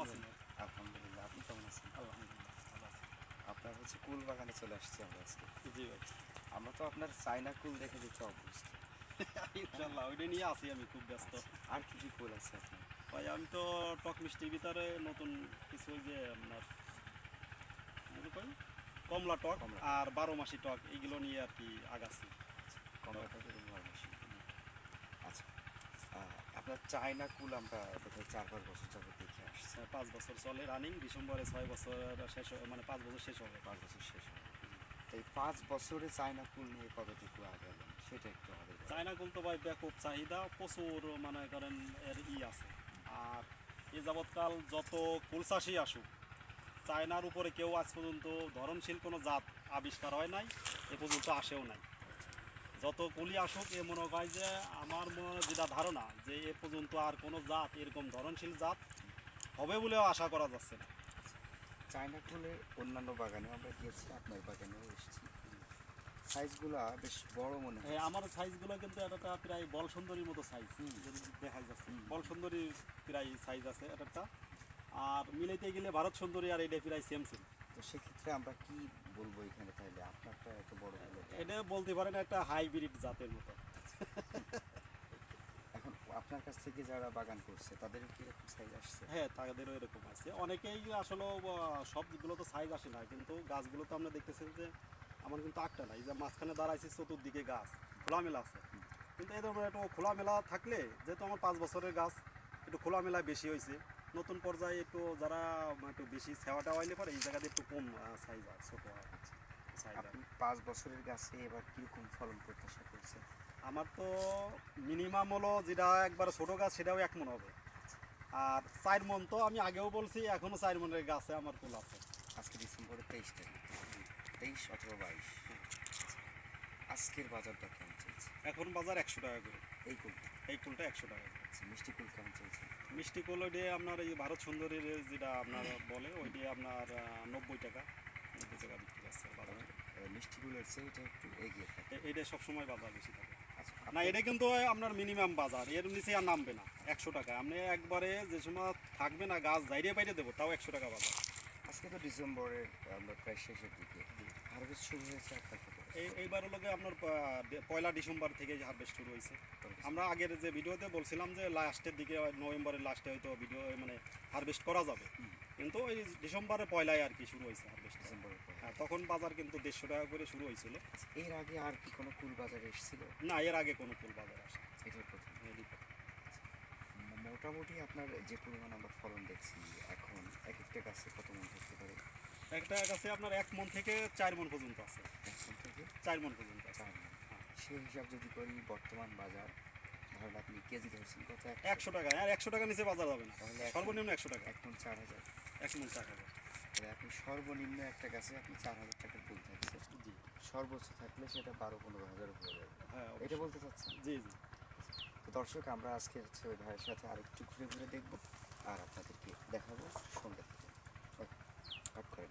আছেন? আলহামদুলিল্লাহ, আপনি কেমন আছেন? আলহামদুলিল্লাহ ভালো আছি। আপনার হচ্ছে কুল বাগানে চলে আসছি আমরা আজকে। জি ভাই। আমরা তো আপনার চায়না কুল দেখে দেখতে অভ্যস্ত। ইনশাআল্লাহ ওইটা নিয়ে আছি আমি খুব ব্যস্ত। আচ্ছা, আর কি কি কুল আছে আপনার? ভাই আমি তো টক মিষ্টির ভিতরে নতুন কিছু ওই যে আপনার মনে করেন কমলা টক কমলা আর 12 মাসি টক এইগুলো নিয়ে আর কি আগাচ্ছি। কমলা টকের বারমাসি। আচ্ছা, আপনার চায়না কুল আমরা বোধহয় 4-5 বছর যাবত দেখে আসছি। 5 বছর চলে রানিং, ডিসেম্বরে 6 বছর শেষ মানে 5 বছর শেষ হবে। 5 বছর শেষ হবে। তো এই 5 বছরে চায়না কুল নিয়ে কতটুকু আগালেন সেটা একটু আমাদের বলেন। চায়না কুল তো ভাই ব্যাপক চাহিদা, প্রচুর মনে করেন এর আছে। আর এ যাবৎকাল যত কুল চাষি আসুক, চায়নার উপরে কেউ আজ পর্যন্ত ধরনশীল কোনো জাত আবিষ্কার হয় নাই, এ পর্যন্ত আসেও নাই। যত কুলি আসুক এ মনে হয় যে আমার মনে যেটা ধারণা যে এ পর্যন্ত আর কোনো জাত এরকম ধরনশীল জাত হবে বলেও আশা করা যাচ্ছে না। চায়না কুলের অন্যান্য বাগানে আমরা গিয়েছি, আপনার বাগানেও এসেছি। সাইজগুলা বেশ বড় মনে হয়। আমার সাইজগুলো কিন্তু একটা প্রায় বল সুন্দরীর মতো সাইজ দেখা যাচ্ছে। বল সুন্দরীর প্রায় সাইজ আছে একটা। আর মিলাইতে গেলে ভারত সুন্দরী আর এটা প্রায় সেম সেম। তো সেক্ষেত্রে আমরা কি বলবো এখানে, তাইলে আপনারটা এত বড় হলো কেন? এটা বলতে পারেন একটা হাইব্রিড জাতের মতো। এখন আপনার কাছ থেকে যারা বাগান করছে তাদের কি এরকম সাইজ আসছে? হ্যাঁ, তাদেরও এরকম আছে। অনেকেই আসলে সবগুলো তো সাইজ আসে না, কিন্তু গাছগুলো তো আমরা দেখতেছি যে আমার কিন্তু আটটা নাই, যে মাঝখানে দাঁড়াইছে চতুর্দিকে গাছ খোলামেলা আছে। কিন্তু এই ধরনের একটু খোলামেলা থাকলে, যেহেতু আমার 5 বছরের গাছ, একটু খোলামেলা বেশি হয়েছে। নতুন পর্যায়ে একটু যারা একটু বেশি সেওয়াটা হইলে পরে এই জায়গাতে একটু কম সাইজ হয়, ছোটো হয় সাইজ। আপনি 5 বছরের গাছে এবার কিরকম ফলন প্রত্যাশা করছেন? আমার তো মিনিমাম হলো যেটা একবার ছোটো গাছ সেটাও 1 মণ হবে। আর 4 মণ তো আমি আগেও বলছি, এখনও 4 মণের গাছে আমার ফুল আছে। আজকে ডিসেম্বরের 23 তারিখ, 23 অথবা 22। আজকের বাজারটা কেমন চলছে? এখন বাজার 100 টাকা করে। এই কুলটা? এই কুলটা 100 টাকা করে। আচ্ছা, মিষ্টি কুল কেমন চলছে? মিষ্টি কুল ওই দিয়ে আপনার এই ভারত সুন্দরীর যেটা আপনার বলে ওই দিয়ে আপনার 90 টাকা, 90 টাকা বিক্রি আছে বাজারে। মিষ্টি কুলের চেয়ে এটা একটু এগিয়ে থাকে। এইটা সবসময় বাজার বেশি থাকে। আচ্ছা, না, এটা কিন্তু আপনার মিনিমাম বাজার, এর নিচে আর নামবে না। 100 টাকা আপনি একবারে যে সময় থাকবে না গাছ বাইরে বাইরে দেবো, তাও 100 টাকা বাজার। আজকে তো ডিসেম্বরের আমরা প্রায় শেষের দিকে, হারভেস্ট শুরু হয়েছে আপনার ক্ষেত্রে? এইবার হলো আপনার 1 ডিসেম্বর থেকে হারভেস্ট শুরু হয়েছে। আমরা আগের যে ভিডিওতে বলছিলাম যে লাস্টের দিকে নভেম্বরের লাস্টে হয়তো ভিডিও মানে হারভেস্ট করা যাবে, কিন্তু ওই ডিসেম্বরের 1 আর কি শুরু হয়েছে হারভেস্ট। ডিসেম্বরের পর। হ্যাঁ, তখন বাজার কিন্তু 150 টাকা করে শুরু হয়েছিল। এর আগে আর কি কোনো কুল বাজারে এসেছিল? না, এর আগে কোনো ফুল বাজার আসে এটাই প্রথম। মোটামুটি আপনার যে পরিমাণ আমরা ফলন দেখছি এখন, এক একটা গাছে কত মন থাকতে পারে? একটা গাছে আপনার 1 মণ থেকে 4 মণ পর্যন্ত আছে। 1 মন থেকে 4 মণ পর্যন্ত আছে। 4 মন। সেই হিসাব যদি করি, বর্তমান বাজার ধরেন আপনি কেজি ধরছেন কত? 100 টাকা। আর 100 টাকা নিচে বাজার হবে না, তাহলে সর্বনিম্ন 100 টাকা। 1 মন 4,000। 1 মণ 4,000। তাহলে আপনি সর্বনিম্ন একটা গাছে আপনি 4,000 টাকার কুল থাকছে। জি সর্বোচ্চ থাকলে সেটা 12-15 হাজার উপরে যাবে। হ্যাঁ, এটা বলতে চাচ্ছেন? জি জি। তো দর্শক, আমরা আজকে হচ্ছে ওই ভাইয়ের সাথে আরেকটু ঘুরে ঘুরে দেখবো আর আপনাদেরকে দেখাবো সঙ্গে থেকে। ওকে, কাট করেন।